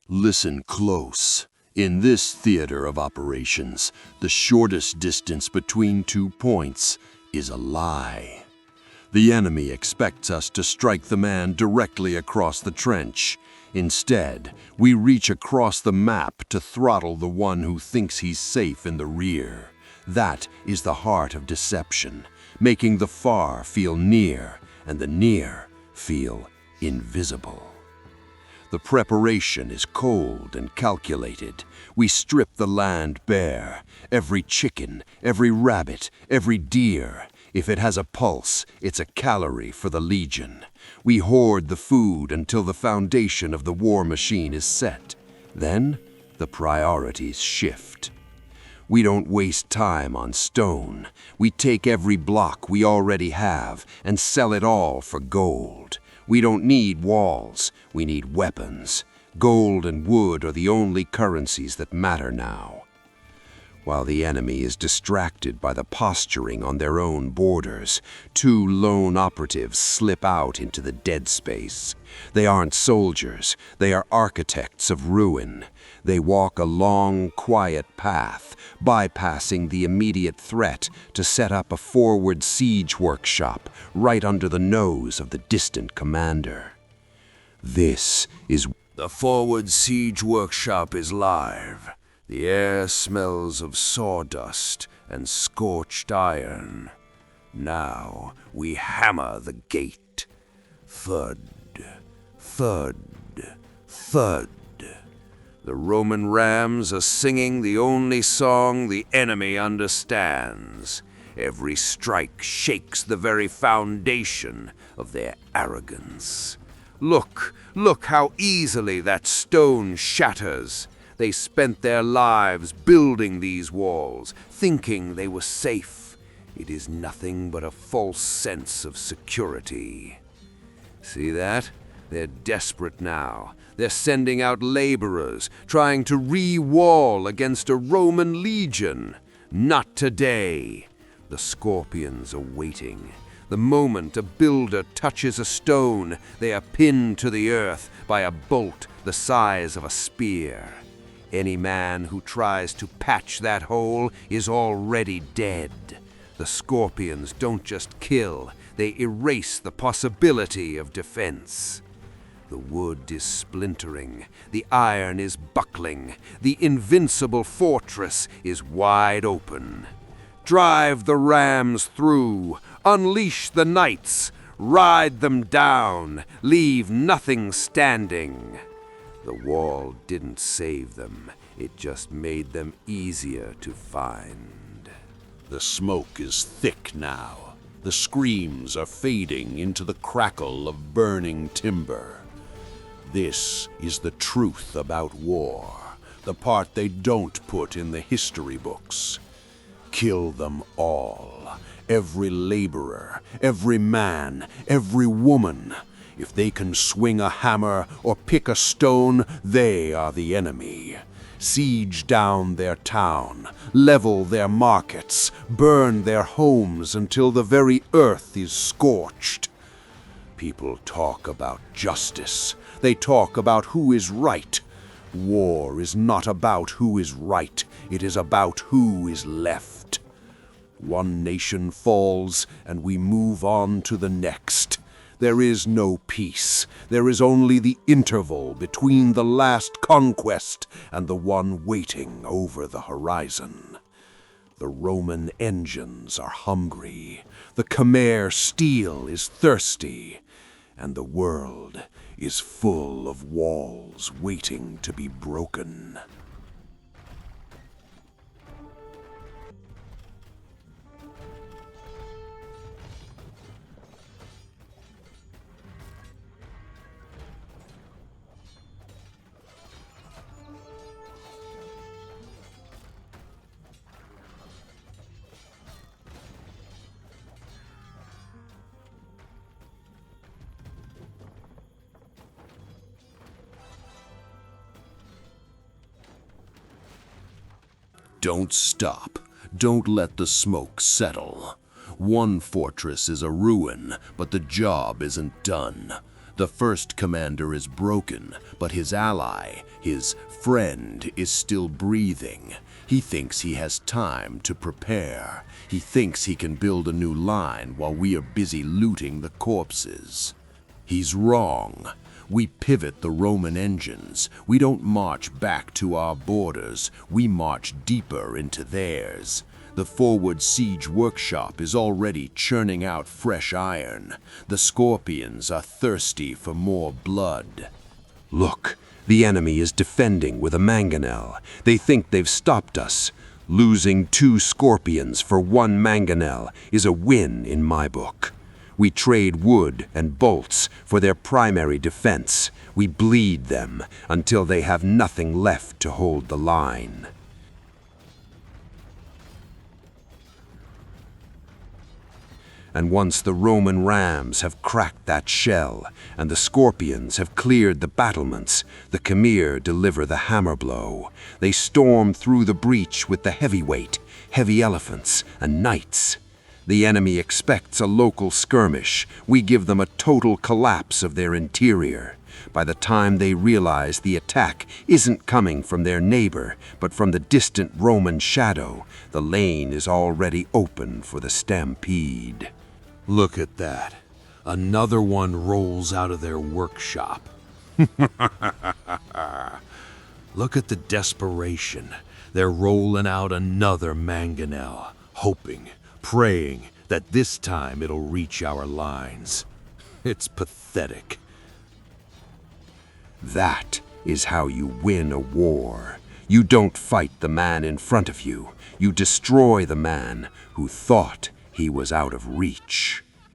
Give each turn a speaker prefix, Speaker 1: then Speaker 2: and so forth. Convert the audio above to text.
Speaker 1: Listen close. In this theater of operations, the shortest distance between 2 points is a lie. The enemy expects us to strike the man directly across the trench. Instead, we reach across the map to throttle the one who thinks he's safe in the rear. That is the heart of deception, making the far feel near and the near feel invisible. The preparation is cold and calculated. We strip the land bare. Every chicken, every rabbit, every deer. If it has a pulse, it's a calorie for the Legion. We hoard the food until the foundation of the war machine is set. Then, the priorities shift. We don't waste time on stone. We take every block we already have and sell it all for gold. We don't need walls, we need weapons. Gold and wood are the only currencies that matter now. While the enemy is distracted by the posturing on their own borders, 2 lone operatives slip out into the dead space. They aren't soldiers, they are architects of ruin. They walk a long, quiet path, bypassing the immediate threat to set up a forward siege workshop right under the nose of the distant commander. This is...
Speaker 2: The forward siege workshop is live. The air smells of sawdust and scorched iron. Now we hammer the gate. Thud, thud, thud. The Roman rams are singing the only song the enemy understands. Every strike shakes the very foundation of their arrogance. Look how easily that stone shatters. They spent their lives building these walls, thinking they were safe. It is nothing but a false sense of security. See that? They're desperate now. They're sending out laborers, trying to re-wall against a Roman legion. Not today. The scorpions are waiting. The moment a builder touches a stone, they are pinned to the earth by a bolt the size of a spear. Any man who tries to patch that hole is already dead. The scorpions don't just kill, they erase the possibility of defense. The wood is splintering, the iron is buckling, the invincible fortress is wide open. Drive the rams through, unleash the knights, ride them down, leave nothing standing. The wall didn't save them, it just made them easier to find.
Speaker 1: The smoke is thick now. The screams are fading into the crackle of burning timber. This is the truth about war, the part they don't put in the history books. Kill them all, every laborer, every man, every woman. If they can swing a hammer or pick a stone, they are the enemy. Siege down their town, level their markets, burn their homes until the very earth is scorched. People talk about justice. They talk about who is right. War is not about who is right. It is about who is left. One nation falls, and we move on to the next. There is no peace. There is only the interval between the last conquest and the one waiting over the horizon. The Roman engines are hungry. The Khmer steel is thirsty. And the world is full of walls waiting to be broken. Don't stop. Don't let the smoke settle. One fortress is a ruin, but the job isn't done. The first commander is broken, but his ally, his friend, is still breathing. He thinks he has time to prepare. He thinks he can build a new line while we are busy looting the corpses. He's wrong. We pivot the Roman engines. We don't march back to our borders. We march deeper into theirs. The forward siege workshop is already churning out fresh iron. The scorpions are thirsty for more blood.
Speaker 2: Look, the enemy is defending with a Mangonel. They think they've stopped us. Losing 2 scorpions for 1 Mangonel is a win in my book. We trade wood and bolts for their primary defense. We bleed them until they have nothing left to hold the line. And once the Roman rams have cracked that shell, and the scorpions have cleared the battlements, the Khmer deliver the hammer blow. They storm through the breach with the heavyweight, heavy elephants, and knights. The enemy expects a local skirmish. We give them a total collapse of their interior. By the time they realize the attack isn't coming from their neighbor, but from the distant Roman shadow, the lane is already open for the stampede.
Speaker 1: Look at that. Another one rolls out of their workshop. Look at the desperation. They're rolling out another Mangonel, hoping, praying that this time it'll reach our lines. It's pathetic.
Speaker 2: That is how you win a war. You don't fight the man in front of you. You destroy the man who thought he was out of reach.